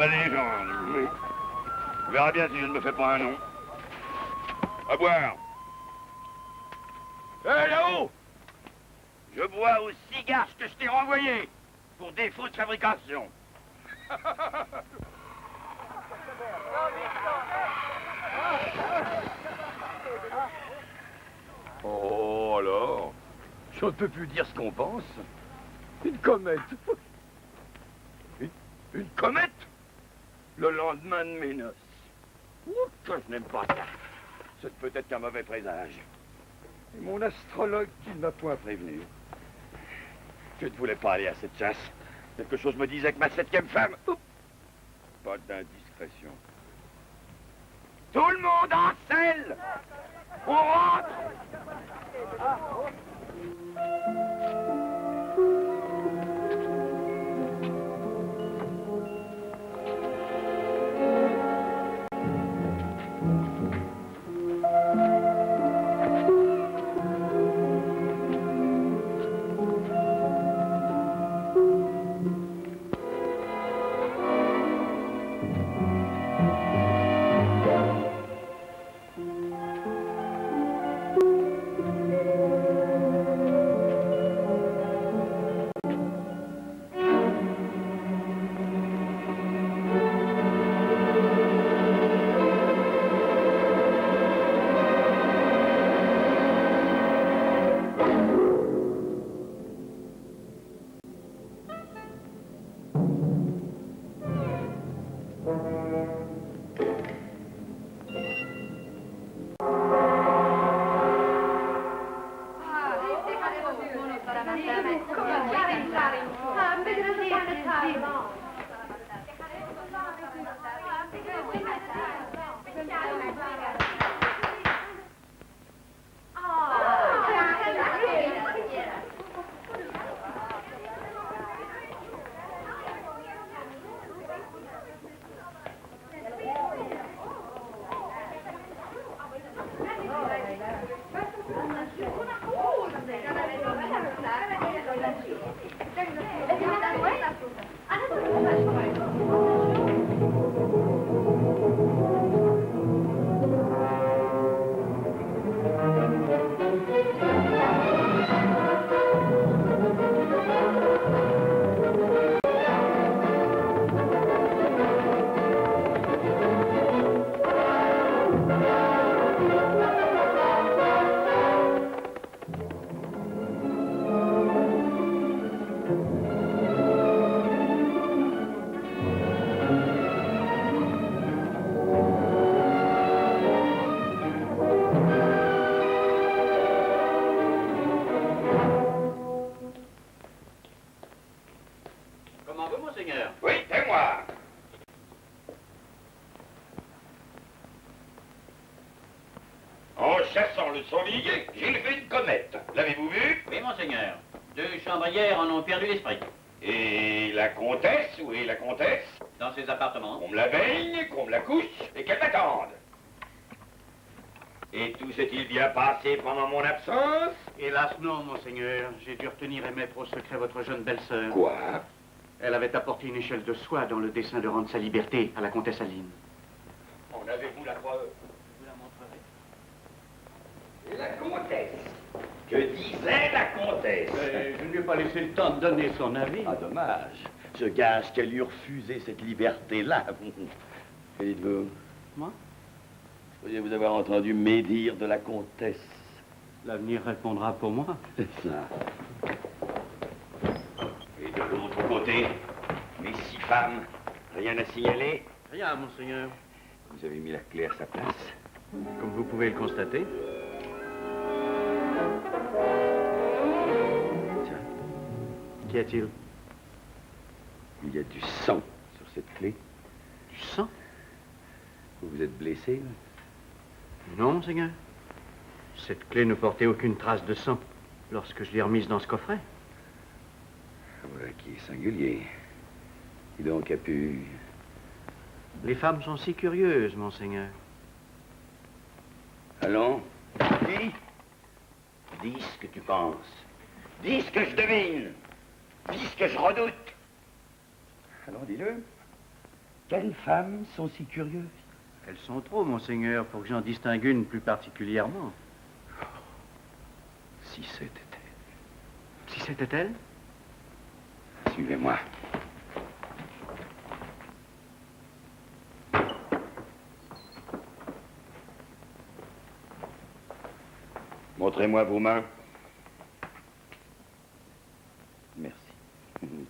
la légende. Oui. On verra bien si je ne me fais pas un nom. À boire. Hé, là-haut! Je bois au cigare que je t'ai renvoyé pour défaut de fabrication. Oh, alors, on ne peut plus dire ce qu'on pense. Une comète. Une comète? Le lendemain de mes noces. Ouh, que je n'aime pas ça. C'est peut-être qu'un mauvais présage. Et mon astrologue qui ne m'a point prévenu. Je ne voulais pas aller à cette chasse. Quelque chose me disait que ma 7e femme... Ouh, pas d'indiscrétion. Tout le monde en selle! On rentre! Le sanglier, j'ai fait une comète. L'avez-vous vu? Oui, monseigneur. 2 chambrières en ont perdu l'esprit. Et la comtesse? Où est la comtesse? Dans ses appartements. Qu'on me la baigne, qu'on me la couche et qu'elle m'attende. Et tout s'est-il bien passé pendant mon absence? Hélas non, monseigneur. J'ai dû retenir et mettre au secret votre jeune belle-sœur. Quoi? Elle avait apporté une échelle de soie dans le dessein de rendre sa liberté à la comtesse Aline. En avez-vous la preuve? Vous la montrerez. Et la comtesse? Que disait la comtesse? Je ne lui ai pas laissé le temps de donner son avis. Ah, dommage. Je gage qu'elle lui refusait cette liberté-là. Que dites-vous? Moi? Je croyais vous avoir entendu médire de la comtesse. L'avenir répondra pour moi. C'est ça. Et de l'autre côté, mes 6 femmes, rien à signaler? Rien, monseigneur. Vous avez mis la clé à sa place. Comme vous pouvez le constater. Tiens. Qu'y a-t-il? Il y a du sang sur cette clé. Du sang? Vous êtes blessé? Non, monseigneur. Cette clé ne portait aucune trace de sang lorsque je l'ai remise dans ce coffret. Voilà qui est singulier. Qui donc a pu... Les femmes sont si curieuses, monseigneur. Allons, dis. Dis ce que tu penses. Dis ce que je devine. Dis ce que je redoute. Allons, dis-le. Quelles femmes sont si curieuses? Elles sont trop, monseigneur, pour que j'en distingue une plus particulièrement. Si c'était elle. Si c'était elle? Suivez-moi. Montrez-moi vos mains. Merci.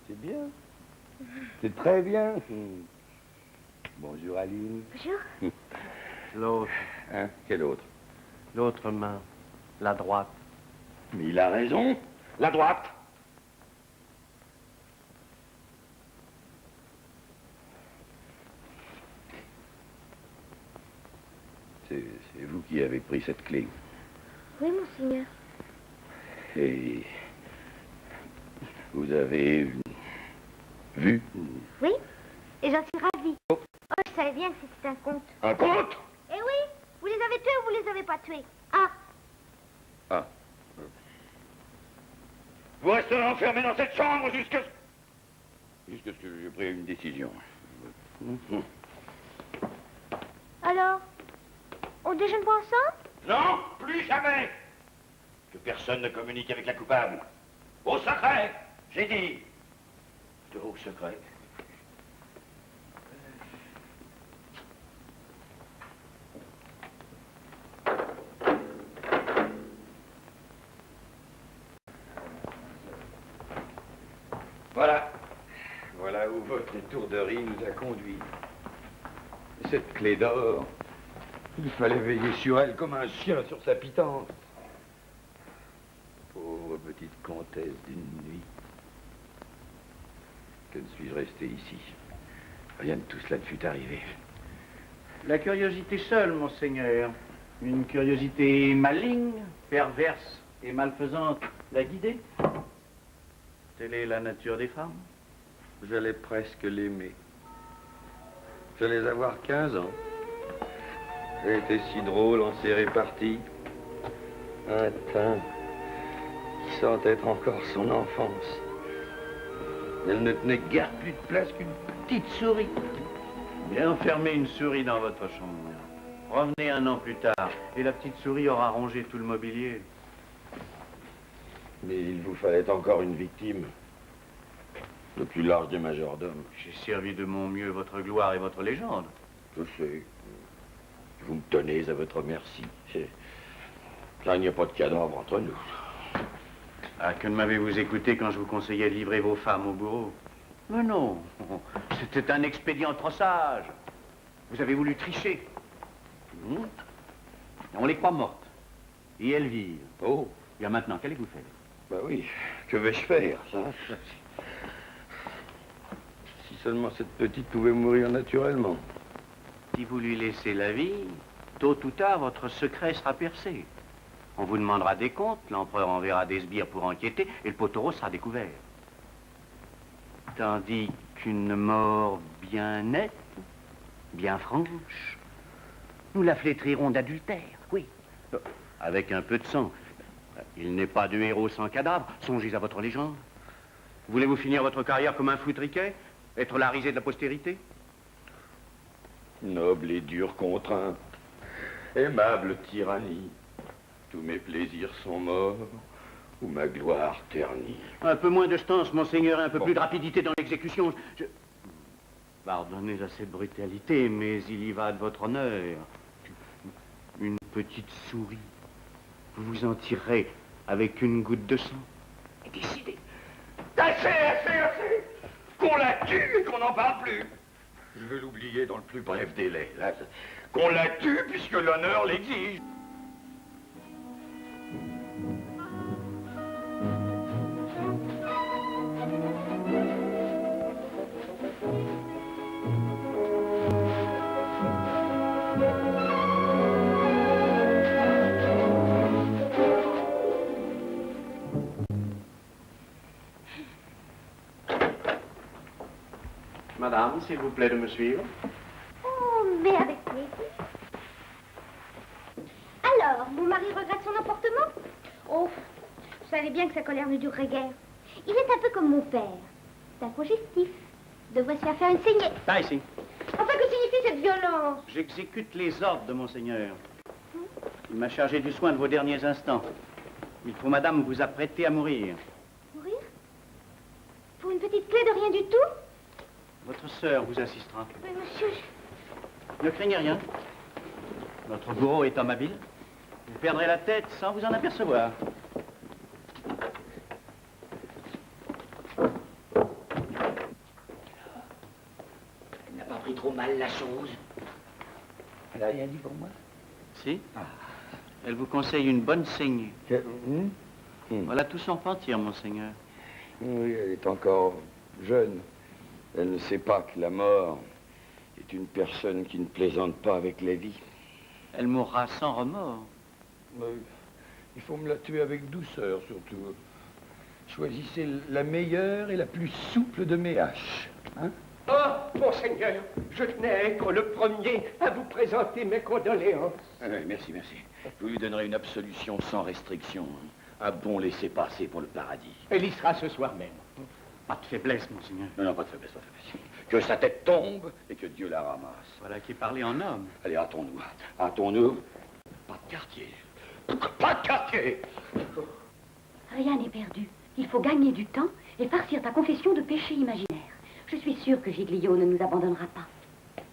C'est bien. C'est très bien. Bonjour, Aline. Bonjour. L'autre. Hein? Quelle autre? L'autre main. La droite. Mais il a raison. La droite. C'est vous qui avez pris cette clé. Oui, monseigneur. Et vous avez vu Oui, et j'en suis ravie. Oh, je savais bien que c'était un conte. un conte? Eh oui, vous les avez tués ou vous les avez pas tués? Ah, Ah. Vous resterez enfermé dans cette chambre jusqu'à ce que j'ai pris une décision. alors, on déjeune pas ensemble? Non, plus jamais. Que personne ne communique avec la coupable. Au secret, j'ai dit. De haut secret. Voilà. Voilà où votre étourderie nous a conduits. Cette clé d'or, il fallait veiller sur elle comme un chien sur sa pitance. Pauvre petite comtesse d'une nuit. Que ne suis-je resté ici? Rien de tout cela ne fut arrivé. La curiosité seule, monseigneur. Une curiosité maligne, perverse et malfaisante l'a guidée. Telle est la nature des femmes. J'allais presque l'aimer. J'allais avoir 15 ans. Elle était si drôle en ses réparties. Un teint qui sentait encore son enfance. Elle ne tenait guère plus de place qu'une petite souris. Bien enfermer une souris dans votre chambre. Revenez un an plus tard, et la petite souris aura rongé tout le mobilier. Mais il vous fallait encore une victime. Le plus large des majordomes. J'ai servi de mon mieux votre gloire et votre légende. Je sais. Vous me tenez à votre merci. Car il n'y a pas de cadavre entre nous. Ah, que ne m'avez-vous écouté quand je vous conseillais de livrer vos femmes au bourreau? Mais non, c'était un expédient trop sage. Vous avez voulu tricher. On les croit mortes. Et elles vivent. Oh, Bien maintenant, qu'allez-vous faire? bah oui. Que vais-je faire, ça? Si seulement cette petite pouvait mourir naturellement. Si vous lui laissez la vie, tôt ou tard, votre secret sera percé. On vous demandera des comptes, l'empereur enverra des sbires pour enquêter, et le pot-au-rose sera découvert. Tandis qu'une mort bien nette, bien franche, nous la flétrirons d'adultère, oui. Avec un peu de sang. Il n'est pas de héros sans cadavre, songez à votre légende. Voulez-vous finir votre carrière comme un foutriquet? Être la risée de la postérité? Noble et dure contrainte. Aimable tyrannie. Tous mes plaisirs sont morts, ou ma gloire ternie. Un peu moins de stance, monseigneur, et un peu plus de rapidité dans l'exécution. Pardonnez à cette brutalité, mais il y va de votre honneur. Une petite souris. Vous vous en tirerez avec une goutte de sang. Et décidez. Assez! Qu'on la tue et qu'on n'en parle plus. Je veux l'oublier dans le plus bref délai. Là, qu'on la tue puisque l'honneur l'exige. Madame, s'il vous plaît de me suivre. Oh, mais avec plaisir. Alors, mon mari regrette son emportement? Oh, je savais bien que sa colère ne durerait guère. Il est un peu comme mon père. C'est un congestif. Devrait se faire une saignée. Pas ici. violence. J'exécute les ordres de Monseigneur. Il m'a chargé du soin de vos derniers instants. Il faut, madame, vous apprêter à mourir. Mourir? Pour une petite clé de rien du tout? Votre sœur vous assistera. Mais monsieur, Ne craignez rien. Notre bourreau est homme habile. Vous perdrez la tête sans vous en apercevoir. Elle n'a pas pris trop mal la chose. Elle n'a rien dit pour moi. Si. Elle vous conseille une bonne saignée. Voilà tout son pentir, Monseigneur. Oui, elle est encore jeune. Elle ne sait pas que la mort est une personne qui ne plaisante pas avec la vie. Elle mourra sans remords. Mais il faut me la tuer avec douceur, surtout. Choisissez la meilleure et la plus souple de mes haches. Hein? Oh, Monseigneur, je tenais à être le premier à vous présenter mes condoléances. Merci. Je lui donnerai une absolution sans restriction. Un bon laissez-passer pour le paradis. Elle y sera ce soir même. Pas de faiblesse, Monseigneur. Non, pas de faiblesse. Que sa tête tombe et que Dieu la ramasse. Voilà qui parlait en homme. Allez, hâtons-nous. Pas de quartier. Pas de quartier. Rien n'est perdu. Il faut gagner du temps et farcir ta confession de péché imaginaire. Je suis sûre que Giglio ne nous abandonnera pas.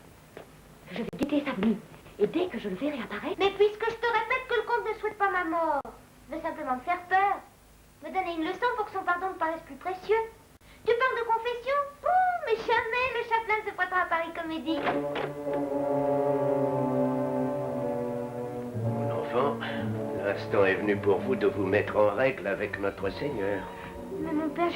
Je vais guetter sa venue. Et dès que je le verrai apparaître... mais puisque je te répète que le comte ne souhaite pas ma mort, veut simplement me faire peur, me donner une leçon pour que son pardon me paraisse plus précieux. Tu parles de confession? Oh, mais jamais le chapelain ne se prêtera à Paris Comédie. Mon enfant, l'instant est venu pour vous de vous mettre en règle avec notre Seigneur. Mais mon père,